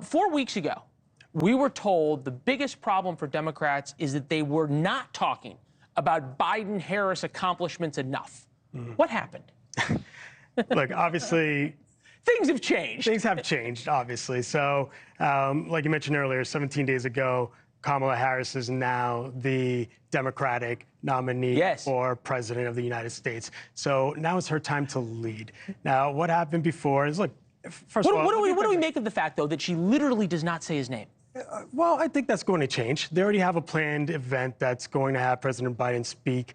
4 weeks ago, we were told the biggest problem for Democrats is that they were not talking about Biden-Harris accomplishments enough. What happened? Look, obviously, things have changed. Things have changed, obviously. So, like you mentioned earlier, 17 days ago, Kamala Harris is now the Democratic nominee for President of the United States. So now it's her time to lead. Now, what happened before is, look, first of all... What do we make of the fact, though, that she literally does not say his name? Well, I think that's going to change. They already have a planned event that's going to have President Biden speak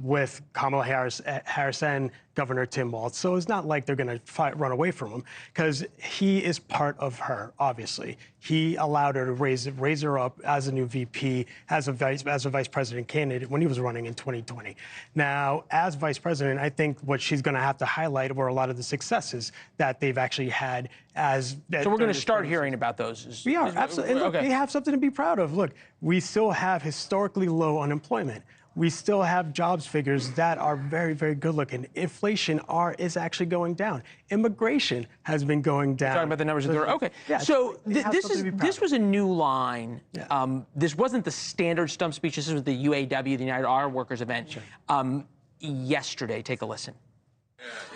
with Kamala Harris and Governor Tim Walz. So it's not like they're going to run away from him, because he is part of her, obviously. He allowed her to raise her up as a new VP, as a vice president candidate when he was running in 2020. Now, as vice president, I think what she's going to have to highlight were a lot of the successes that they've actually had as... So we're going to start hearing about those. We are, absolutely. And look, they have something to be proud of. Look, we still have historically low unemployment. We still have jobs figures that are very, very good looking. Inflation is actually going down. Immigration has been going down. You're talking about the numbers that they're okay. Yeah, so this was a new line. Yeah. This wasn't the standard stump speech. This was the UAW, the United Auto Workers event. Sure. Yesterday, take a listen.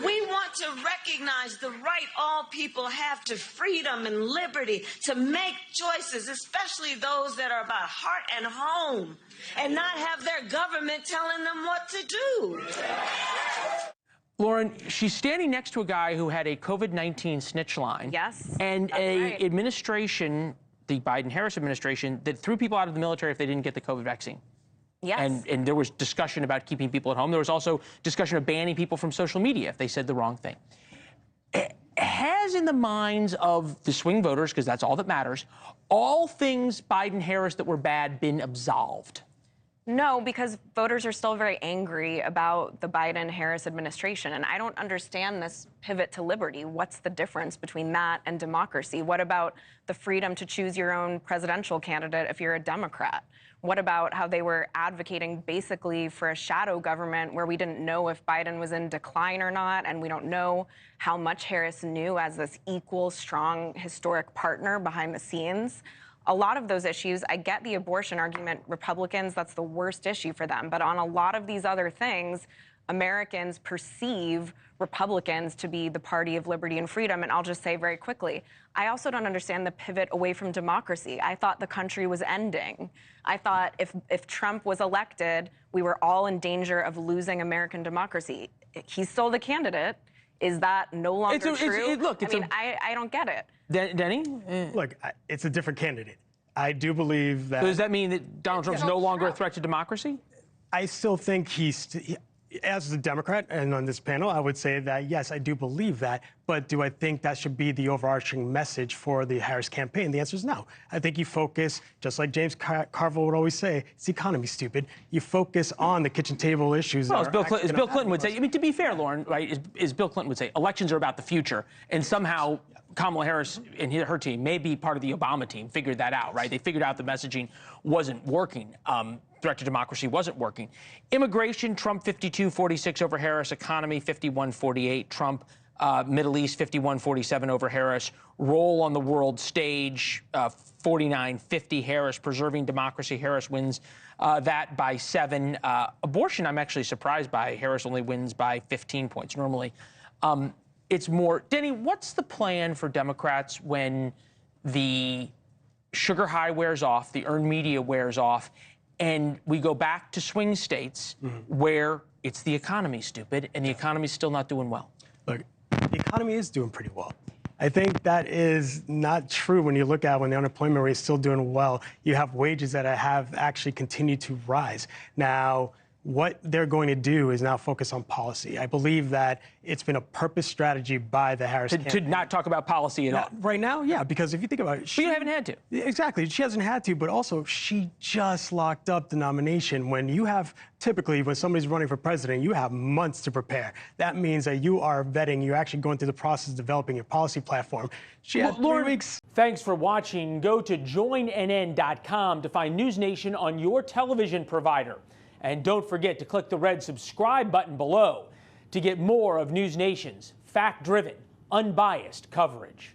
We want to recognize the right all people have to freedom and liberty, to make choices, especially those that are about heart and home, and not have their government telling them what to do. Lauren, she's standing next to a guy who had a COVID-19 snitch line. Yes. And administration, the Biden-Harris administration, that threw people out of the military if they didn't get the COVID vaccine. Yes. And there was discussion about keeping people at home. There was also discussion of banning people from social media if they said the wrong thing. Has, in the minds of the swing voters, because that's all that matters, all things Biden-Harris that were bad been absolved? No, because voters are still very angry about the Biden-Harris administration. And I don't understand this pivot to liberty. What's the difference between that and democracy? What about the freedom to choose your own presidential candidate if you're a Democrat? What about how they were advocating basically for a shadow government where we didn't know if Biden was in decline or not, and we don't know how much Harris knew as this equal, strong, historic partner behind the scenes? A lot of those issues, I get the abortion argument. Republicans, that's the worst issue for them. But on a lot of these other things, Americans perceive Republicans to be the party of liberty and freedom. And I'll just say very quickly, I also don't understand the pivot away from democracy. I thought the country was ending. I thought if Trump was elected, we were all in danger of losing American democracy. He's still the candidate. Is that no longer true? I don't get it. Denny? Look, it's a different candidate. I do believe that... So does that mean that Donald Trump's no longer a threat to democracy? I still think as a Democrat and on this panel, I would say that, yes, I do believe that. But do I think that should be the overarching message for the Harris campaign? The answer is no. I think you focus, just like James Carville would always say, it's the economy, stupid. You focus on the kitchen table issues. Well, as Bill Clinton would say, I mean, to be fair, Lauren, right, as Bill Clinton would say, elections are about the future. And somehow Kamala Harris and her team, may be part of the Obama team, figured that out, right? They figured out the messaging wasn't working. Threat to democracy wasn't working. Immigration, Trump 52-46 over Harris. Economy 51-48. Trump. Middle East 51-47 over Harris. Role on the world stage 49-50 Harris. Preserving democracy, Harris wins that by 7. Abortion, I'm actually surprised by. Harris only wins by 15 points. Normally, it's more. Denny, what's the plan for Democrats when the sugar high wears off, the earned media wears off, and we go back to swing states where it's the economy, stupid, and the economy's still not doing well? Look, the economy is doing pretty well. I think that is not true when you look at when the unemployment rate is still doing well. You have wages that have actually continued to rise. Now, what they're going to do is now focus on policy. I believe that it's been a purpose strategy by the Harris campaign. To not talk about policy at all. Right now, yeah, because if you think about it... But you haven't had to. Exactly. She hasn't had to, but also she just locked up the nomination. When you have, typically, when somebody's running for president, you have months to prepare. That means that you are vetting, you're actually going through the process of developing your policy platform. She had 3 weeks. Thanks for watching. Go to joinnn.com to find NewsNation on your television provider. And don't forget to click the red subscribe button below to get more of NewsNation's fact-driven, unbiased coverage.